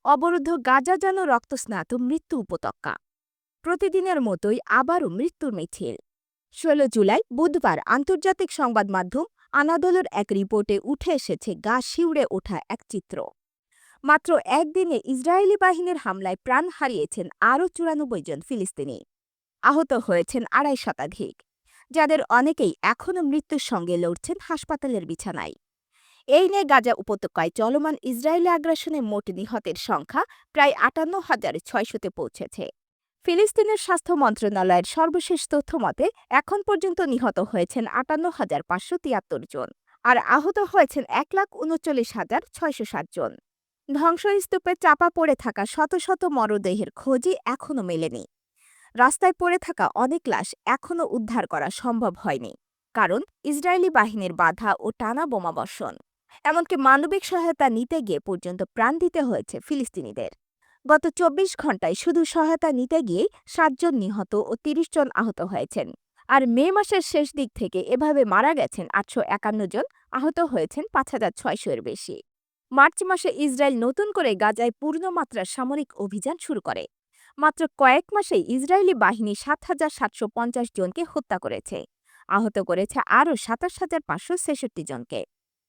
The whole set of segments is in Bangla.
অবরুদ্ধ গাজা যেন রক্তস্নাত মৃত্যু উপত্যকা। প্রতিদিনের মতোই আবারও মৃত্যুর মিছিল। ১৬ জুলাই বুধবার আন্তর্জাতিক সংবাদ মাধ্যম আনাদোলুর এক রিপোর্টে উঠে এসেছে গা শিউড়ে ওঠা এক চিত্র। মাত্র একদিনে ইসরায়েলি বাহিনীর হামলায় প্রাণ হারিয়েছেন আরও ৯৪ জন ফিলিস্তিনি। আহত হয়েছেন ২৫০ শতাধিক, যাদের অনেকেই এখনও মৃত্যুর সঙ্গে লড়ছেন হাসপাতালের বিছানায়। এই নিয়ে গাজা উপত্যকায় চলমান ইসরায়েলি আগ্রাসনে মোট নিহতের সংখ্যা প্রায় ৫৮,৬০০-তে পৌঁছেছে। ফিলিস্তিনের স্বাস্থ্য মন্ত্রণালয়ের সর্বশেষ তথ্য মতে এখন পর্যন্ত নিহত হয়েছেন ৫৮,৫৭৩ জন, আর আহত হয়েছেন ১,৩৯,৬৬০ জন। ধ্বংসস্তূপে চাপা পড়ে থাকা শত শত মরদেহের খোঁজই এখনও মেলেনি। রাস্তায় পড়ে থাকা অনেক লাশ এখনও উদ্ধার করা সম্ভব হয়নি, কারণ ইসরায়েলি বাহিনীর বাধা ও টানা বোমাবর্ষণ। এমনকি মানবিক সহায়তা নিতে গিয়ে পর্যন্ত প্রাণ দিতে হয়েছে ফিলিস্তিনিদের। গত ২৪ ঘণ্টায় শুধু সহায়তা নিতে গিয়েই ৭ জন নিহত ও ৩০ জন আহত হয়েছেন। আর মে মাসের শেষ দিক থেকে এভাবে মারা গেছেন ৮৫১ জন, আহত হয়েছেন ৫,৬০০ এর বেশি। মার্চ মাসে ইসরায়েল নতুন করে গাজায় পূর্ণমাত্রার সামরিক অভিযান শুরু করে। মাত্র কয়েক মাসেই ইসরায়েলি বাহিনী ৭,৭৫০ জনকে হত্যা করেছে, আহত করেছে আরও ২৭,৫৬৬ জনকে।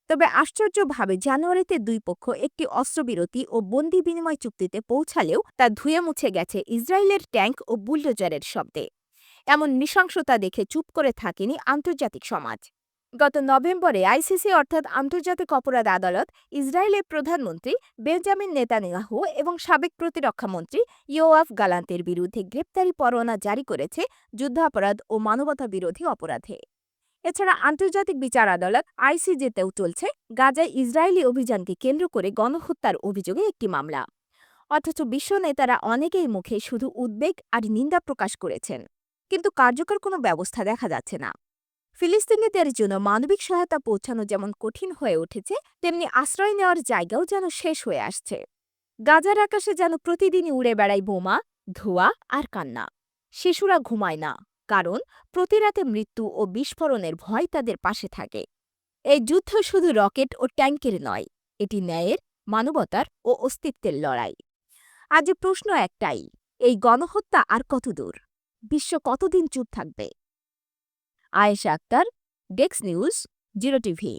তবে আশ্চর্যভাবে জানুয়ারিতে দুই পক্ষ একটি অস্ত্রবিরতি ও বন্দি বিনিময় চুক্তিতে পৌঁছালেও তা ধুয়ে মুছে গেছে ইসরায়েলের ট্যাঙ্ক ও বুলডোজারের শব্দে। এমন নৃশংসতা দেখে চুপ করে থাকেনি আন্তর্জাতিক সমাজ। গত নভেম্বরে আইসিসি অর্থাৎ আন্তর্জাতিক অপরাধ আদালত ইসরায়েলের প্রধানমন্ত্রী বেঞ্জামিন নেতানিয়াহু এবং সাবেক প্রতিরক্ষামন্ত্রী ইয়োয়াফ গালান্তের বিরুদ্ধে গ্রেপ্তারি পরোয়ানা জারি করেছে যুদ্ধাপরাধ ও মানবতাবিরোধী অপরাধে। এছাড়া আন্তর্জাতিক বিচার আদালত আইসিজেতেও চলছে গাজায় ইসরায়েলি অভিযানকে কেন্দ্র করে গণহত্যার অভিযোগে একটি মামলা। অথচ বিশ্ব নেতারা অনেকেই মুখে শুধু উদ্বেগ আর নিন্দা প্রকাশ করেছেন, কিন্তু কার্যকর কোনো ব্যবস্থা দেখা যাচ্ছে না। ফিলিস্তিনিদের জন্য মানবিক সহায়তা পৌঁছানো যেমন কঠিন হয়ে উঠেছে, তেমনি আশ্রয় নেওয়ার জায়গাও যেন শেষ হয়ে আসছে। গাজার আকাশে যেন প্রতিদিনই উড়ে বেড়ায় বোমা, ধোঁয়া আর কান্না। শিশুরা ঘুমায় না, কারণ প্রতি রাতে মৃত্যু ও বিস্ফোরণের ভয় তাদের পাশে থাকে। এই যুদ্ধ শুধু রকেট ও ট্যাঙ্কের নয়, এটি ন্যায়ের, মানবতার ও অস্তিত্বের লড়াই। আজ প্রশ্ন একটাই, এই গণহত্যা আর কতদূর? বিশ্ব কতদিন চুপ থাকবে? Ayesha Akter, desk news, Zero TV.